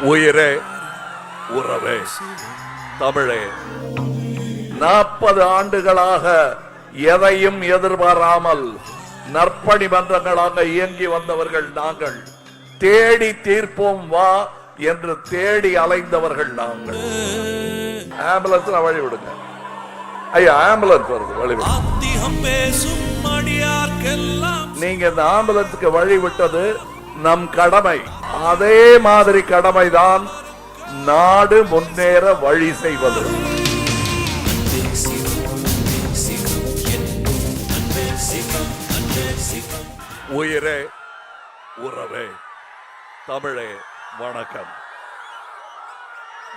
உயிரே உறவே தமிழே, 40 ஆண்டுகளாக எதையும் எதிர்பாராமல் நற்பணி மன்றங்களாக இயங்கி வந்தவர்கள் நாங்கள். தேடி தீர்ப்போம் வா என்று தேடி அலைந்தவர்கள் நாங்கள். ஆம்புலன்ஸ் வழி விடுங்க ஐயா, ஆம்புலன்ஸ் வருது, வழி விடுங்க. நீங்க இந்த ஆம்புலன்ஸுக்கு வழி விட்டது நம் கடமை. அதே மாதிரி கடமைதான் நாடு முன்னேற வழி செய்வது. உயிரே உறவே தமிழே வணக்கம்.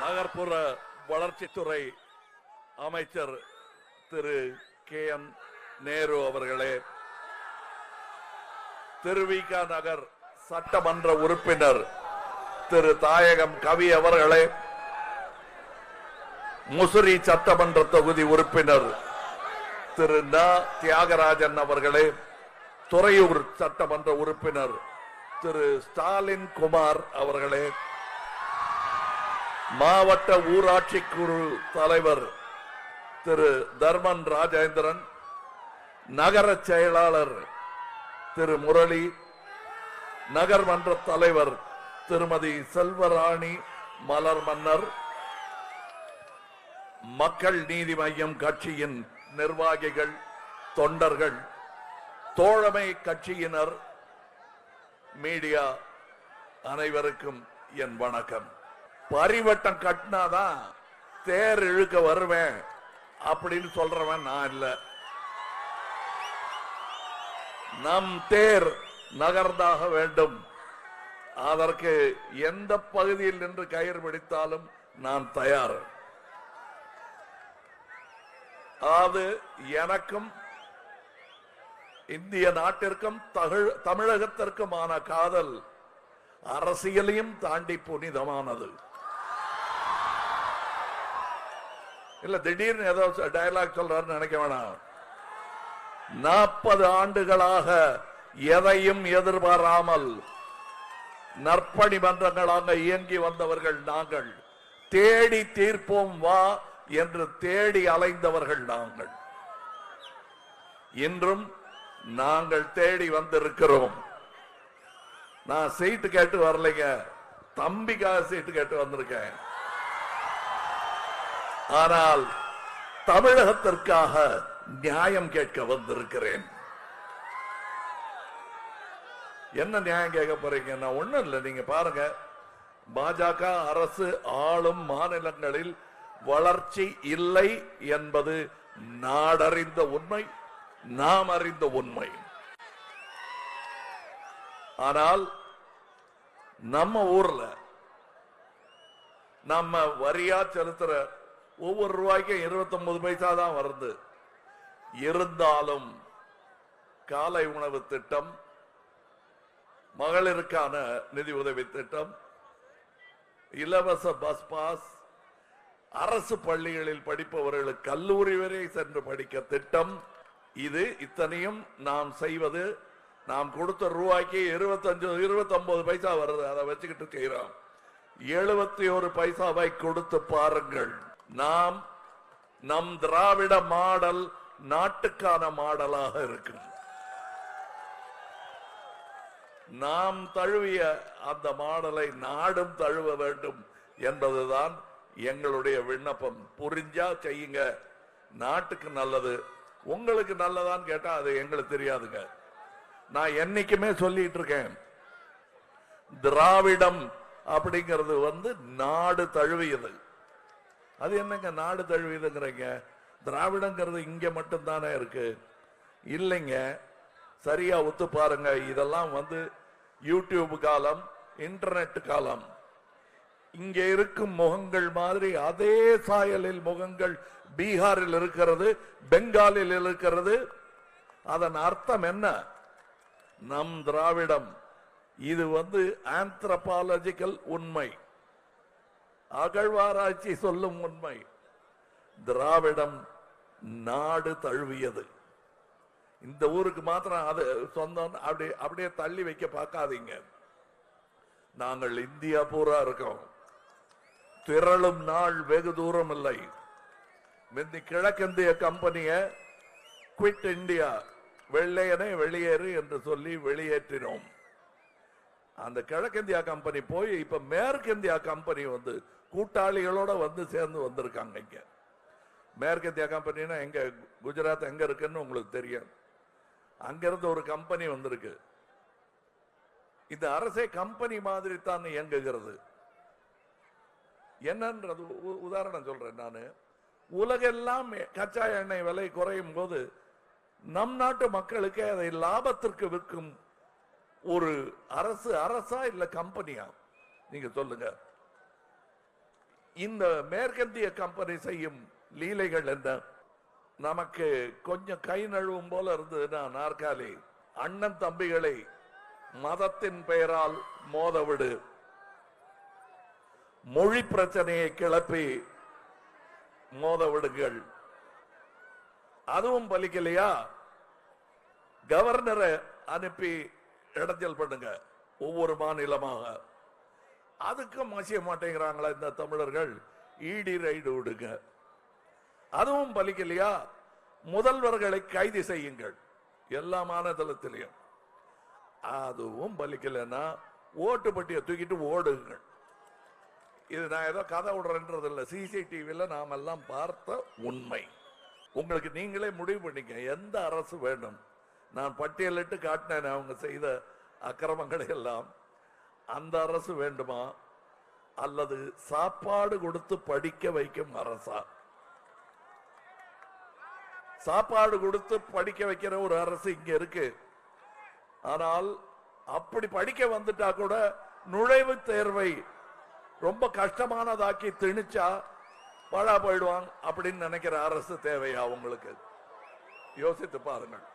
நகர்ப்புற வளர்ச்சித்துறை அமைச்சர் திரு KN நேரு அவர்களே, திருவிக நகர் சட்டமன்ற உறுப்பினர் திரு தாயகம் கவி அவர்களே, முசிறி சட்டமன்ற தொகுதி உறுப்பினர் திரு ந தியாகராஜன் அவர்களே, துறையூர் சட்டமன்ற உறுப்பினர் திரு ஸ்டாலின் குமார் அவர்களே, மாவட்ட ஊராட்சி குழு தலைவர் திரு தர்மன் ராஜேந்திரன், நகர செயலாளர் திரு முரளி, நகர்மன்ற தலைவர் திருமதி செல்வராணி மலர் மன்னர், மக்கள் நீதி மய்யம் கட்சியின் நிர்வாகிகள், தொண்டர்கள், தோழமை கட்சியினர், மீடியா அனைவருக்கும் என் வணக்கம். பரிவட்டம் கட்டினாதான் தேர் இழுக்க வருவேன் அப்படின்னு சொல்றவன் நான் இல்ல. நம் தேர் நகர்ந்தாக வேண்டும். அதற்கு எந்த பகுதியில் நின்று கயிறு பிடித்தாலும் நான் தயார். அது எனக்கும் இந்திய நாட்டிற்கும் தமிழகத்திற்குமான காதல் அரசியலையும் தாண்டி புனிதமானது. இல்ல திடீர்னு ஏதோ டயலாக் சொல்றாருன்னு நினைக்க வேணாம். 40 ஆண்டுகளாக எதையும் எதிர்பாராமல் நற்பணி மன்றங்களாக இயங்கி வந்தவர்கள் நாங்கள். தேடி தீர்ப்போம் வா என்று தேடி அலைந்தவர்கள் நாங்கள். இன்றும் நாங்கள் தேடி வந்திருக்கிறோம். நான் சீட்டு கேட்டு வரலைங்க, தம்பிக்காக சீட்டு கேட்டு வந்திருக்கேன். ஆனால் தமிழகத்திற்காக நியாயம் கேட்க வந்திருக்கிறேன். என்ன நியாயம் கேட்க போறீங்க? நான் ஒண்ணும் இல்லை, நீங்க பாருங்க. பாஜக அரசு ஆளும் மாநிலங்களில் வளர்ச்சி இல்லை என்பது நாடறிந்த உண்மை, நாம் அறிந்த உண்மை. ஆனால் நம்ம ஊர்ல நம்ம வரியா செலுத்துற ஒவ்வொரு ரூபாய்க்கும் 29 பைசா தான் வருது. இருந்தாலும் காலை உணவு திட்டம், மகளிருக்கான நிதி உதவி திட்டம், இலவச பஸ் பாஸ், அரசு பள்ளிகளில் படிப்பவர்களுக்கு கல்லூரி வரை சென்று படிக்க திட்டம், இது இத்தனையும் நாம் செய்வது. நாம் கொடுத்த ரூபாய்க்கு 29 பைசா வருது. அதை வச்சுக்கிட்டு செய்யறோம். 71 பைசாவை கொடுத்து பாருங்கள். நாம் நம் திராவிட மாடல் நாட்டுக்கான மாடலாக இருக்கு. நாம் தழுவிய அந்த மாடலை நாடும் தழுவ வேண்டும் என்பதுதான் எங்களுடைய விண்ணப்பம். புரிஞ்சா செய்யுங்க, நாட்டுக்கு நல்லது. உங்களுக்கு நல்லதான்னு கேட்டா அது எங்களுக்கு தெரியாதுங்க. நான் என்னைக்குமே சொல்லிட்டு இருக்கேன், திராவிடம் அப்படிங்கிறது நாடு தழுவியது. அது என்னங்க நாடு தழுவியதுங்கிறீங்க? திராவிடங்கிறது இங்க மட்டும் தானே இருக்கு. இல்லைங்க, சரியா ஒத்து பாருங்க. இதெல்லாம் யூடியூப் காலம், இன்டர்நெட் காலம். இங்க இருக்கும் முகங்கள் மாதிரி அதே சாயலில் முகங்கள் பீகாரில் இருக்கிறது, பெங்காலில் இருக்கிறது. அதன் அர்த்தம் என்ன? நம் திராவிடம் இது ஆந்த்ரோபாலஜிக்கல் உண்மை, அகழ்வாராய்ச்சி சொல்லும் உண்மை. திராவிடம் நாடு தழுவியது. இந்த ஊருக்கு மாத்திரம் அது சொந்தம் அப்படியே தள்ளி வைக்க பார்க்காதீங்க. நாங்கள் இந்தியா பூரா இருக்கோம். திரளும் நாள் வெகு தூரம் இல்லை. கிழக்கிந்திய கம்பெனிய குவிட் இந்தியா, வெள்ளையனே வெளியேறு என்று சொல்லி வெளியேற்றினோம். அந்த கிழக்கிந்தியா கம்பெனி போய் இப்ப மேற்கிந்தியா கம்பெனி வந்து கூட்டாளிகளோட வந்து சேர்ந்து வந்திருக்காங்க. இங்க மேற்கிந்தியா கம்பெனினா எங்க, குஜராத் எங்க இருக்குன்னு உங்களுக்கு தெரியும். அங்கிருந்து ஒரு கம்பெனி வந்திருக்கு. இந்த அரசே கம்பெனி மாதிரி தான் இயங்குகிறது. என்னன்றது உதாரணம் சொல்றேன். நான் உலகெல்லாம் கச்சா எண்ணெய் விலை குறையும் போது நம் நாட்டு மக்களுக்கு அதை லாபத்திற்கு விற்கும் ஒரு அரசு அரசா இல்ல கம்பெனியா? நீங்க சொல்லுங்க. இந்த மேற்கத்திய கம்பெனி செய்யும் லீலைகள் என்ன? நமக்கு கொஞ்சம் கை நழுவும் போல இருந்ததுன்னா நாற்காலி, அண்ணன் தம்பிகளை மதத்தின் பெயரால் மோதவிடு, மொழி பிரச்சனையை கிளப்பி மோத விடுங்கள். அதுவும் பலிக்கலையா? கவர்னரை அனுப்பி இடைஞ்சல் பண்ணுங்க ஒவ்வொரு மாநிலமாக. அதுக்கும் மசிய மாட்டேங்கிறாங்களா இந்த தமிழர்கள்? இடி ரைடு விடுங்க. அதுவும் பலிக்கலையா? முதல்வர்களை கைது செய்யுங்கள் எல்லா மாநிலத்திலையும். அதுவும் பலிக்கலைன்னா ஓட்டு பட்டியை தூக்கிட்டு ஓடுங்கள். இது நான் ஏதோ கதை விடுறேன்றது இல்லை, சிசிடிவில நாம எல்லாம் பார்த்த உண்மை. உங்களுக்கு நீங்களே முடிவு பண்ணிக்க எந்த அரசு வேண்டும். நான் பட்டியலிட்டு காட்டினேன் அவங்க செய்த அக்கிரமங்களை எல்லாம். அந்த அரசு வேண்டுமா அல்லது சாப்பாடு கொடுத்து படிக்க வைக்கும் அரசா? சாப்பாடு கொடுத்து படிக்க வைக்கிற ஒரு அரசு இங்க இருக்கு. ஆனால் அப்படி படிக்க வந்துட்டா கூட நுழைவு தேர்வை ரொம்ப கஷ்டமானதாக்கி திணிச்சா பழா போயிடுவாங்க அப்படின்னு நினைக்கிற அரசு தேவையா உங்களுக்கு? யோசித்து பாருங்கள்.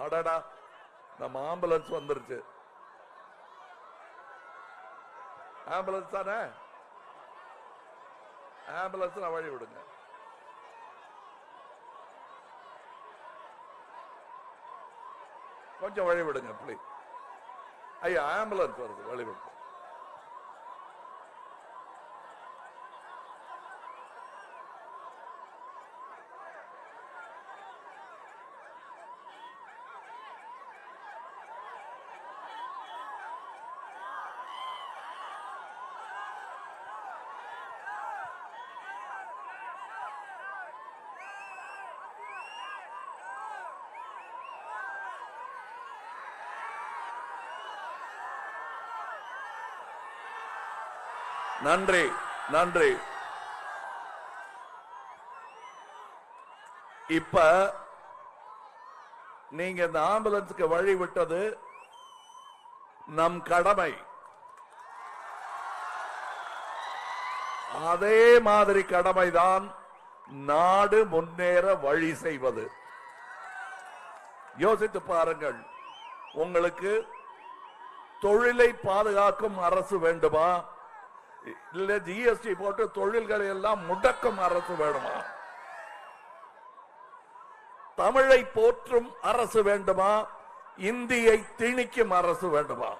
அடடா, நம்ம ஆம்புலன்ஸ் வந்துருச்சு. ஆம்புலன்ஸ் தானே, ஆம்புலன்ஸ் வழி விடுங்க. கொஞ்சம் வழி விடுங்க பிளீஸ். ஐயா, ஆம்புலன்ஸ் வருது, வழி விடுங்க. நன்றி, நன்றி. இப்ப நீங்க இந்த ஆம்புலன்ஸுக்கு வழி விட்டது நம் கடமை. அதே மாதிரி கடமைதான் நாடு முன்னேற வழி செய்வது. யோசித்து பாருங்கள். உங்களுக்கு தொழிலை பாதுகாக்கும் அரசு வேண்டுமா இல்ல ஜிஎஸ்டி போட்டு தொழில்களை எல்லாம் முடக்கும் அரசு வேண்டுமா? தமிழை போற்றும் அரசு வேண்டுமா இந்தியை திணிக்கும் அரசு வேண்டுமா?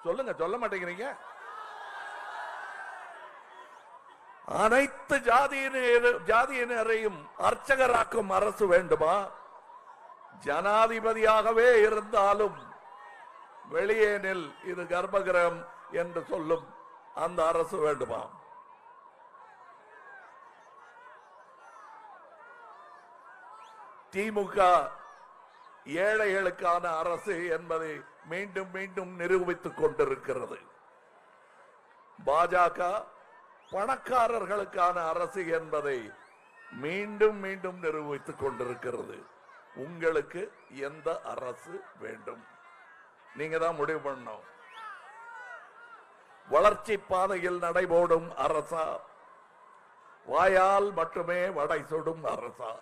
சொல்லுங்க, சொல்ல மாட்டேங்கிறீங்க. அனைத்து ஜாதியினரையும் அர்ச்சகராக்கும் அரசு வேண்டுமா? ஜனாதிபதியாகவே இருந்தாலும் வெளியே நில், இது கர்ப்பகிரகம் என்று சொல்லும் அந்த அரசு வேண்டுமா? திமுக ஏழைகளுக்கான அரசு என்பதை மீண்டும் மீண்டும் நிரூபித்துக் கொண்டிருக்கிறது. பாஜக பணக்காரர்களுக்கான அரசு என்பதை மீண்டும் மீண்டும் நிரூபித்துக் கொண்டிருக்கிறது. உங்களுக்கு எந்த அரசு வேண்டும்? நீங்க தான் முடிவு பண்ணணும். வளர்ச்சி பாதையில் நடைபோடும் அரசா, வாயால் மட்டுமே வடை சுடும் அரசா?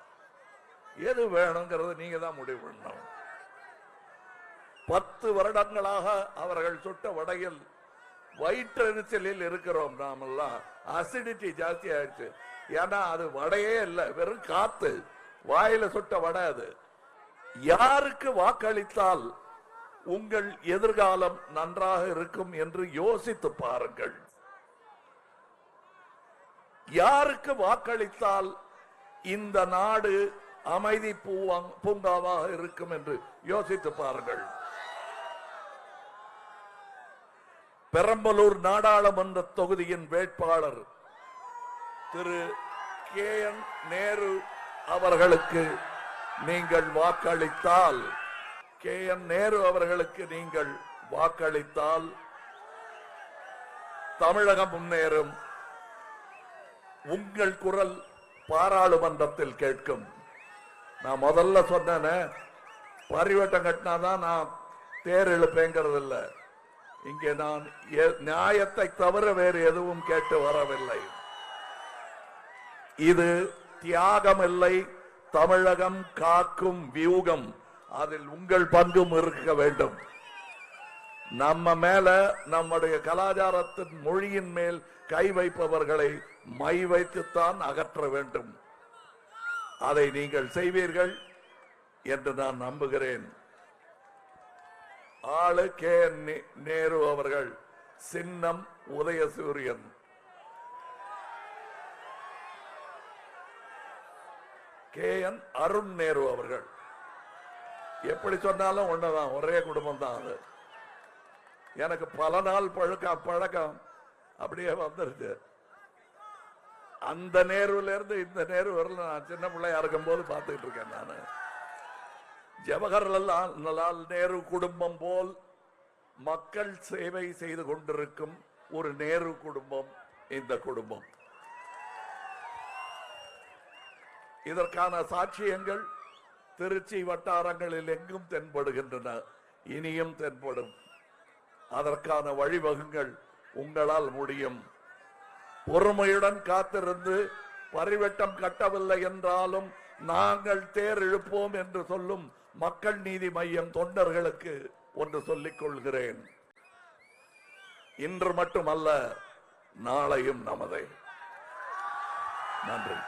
எது வேணுங்கிறது நீங்க தான் முடிவு பண்ணணும். 10 வருடங்களாக அவர்கள் சுட்ட வடையில் வயிற்றெரிச்சலில் இருக்கிறோம். நாமெல்லாம் அசிடிட்டி ஜாஸ்தி ஆயிடுச்சு. ஏன்னா அது வடையே இல்லை, வெறும் காத்து, வாயில சுட்ட வடை. அது யாருக்கு வாக்களித்தால் உங்கள் எதிர்காலம் நன்றாக இருக்கும் என்று யோசித்து பாருங்கள். யாருக்கு வாக்களித்தால் இந்த நாடு அமைதி பூங்காவாக இருக்கும் என்று யோசித்து பாருங்கள். பெரம்பலூர் நாடாளுமன்ற தொகுதியின் வேட்பாளர் திரு KN நேரு அவர்களுக்கு நீங்கள் வாக்களித்தால் தமிழகம் முன்னேறும். உங்கள் குரல் பாராளுமன்றத்தில் கேட்கும். நான் முதல்ல சொன்னேன், பரிவட்டம் கட்டினாதான் நான் தேர் இழுப்பேங்கிறது இல்ல. இங்கே நான் நியாயத்தை தவிர வேறு எதுவும் கேட்டு வரவில்லை. இது தியாகம் இல்லை, தமிழகம் காக்கும் வியூகம். அதில் உங்கள் பங்கும் இருக்க வேண்டும். நம்ம மேல, நம்முடைய கலாச்சாரத்தின் மொழியின் மேல் கை வைப்பவர்களை மை வைத்துத்தான் அகற்ற வேண்டும். அதை நீங்கள் செய்வீர்கள் என்று நான் நம்புகிறேன். ஆளு KN நேரு அவர்கள், சின்னம் உதயசூரியன். KN அருண் நேரு அவர்கள். எப்படி சொன்னாலும் ஒண்ணுதான், ஒரே குடும்பம் தான். அது எனக்கு பல நாள் பழக்கம் அப்படியே வந்துருச்சு. அந்த நேருல இருந்து இந்த நேரு வரல. நான் சின்ன பிள்ளையா இருக்கும் போது பார்த்துட்டு இருக்கேன். நான் ஜவஹர்லால் நேரு குடும்பம் போல் மக்கள் சேவை செய்து கொண்டிருக்கும் ஒரு நேரு குடும்பம் இந்த குடும்பம். இதற்கான சாட்சியங்கள் திருச்சி வட்டாரங்களில் எங்கும் தென்படுகின்றன, இனியும் தென்படும். அதற்கான வழிவகுங்கள் உங்களால் முடியும். பொறுமையுடன் காத்திருந்து, பரிவட்டம் கட்டவில்லை என்றாலும் நாங்கள் தேர் இழுப்போம் என்று சொல்லும் மக்கள் நீதி மையம் தொண்டர்களுக்கு ஒன்று சொல்லிக் கொள்கிறேன். இன்று மட்டுமல்ல, நாளையும் நமதே. நன்றி.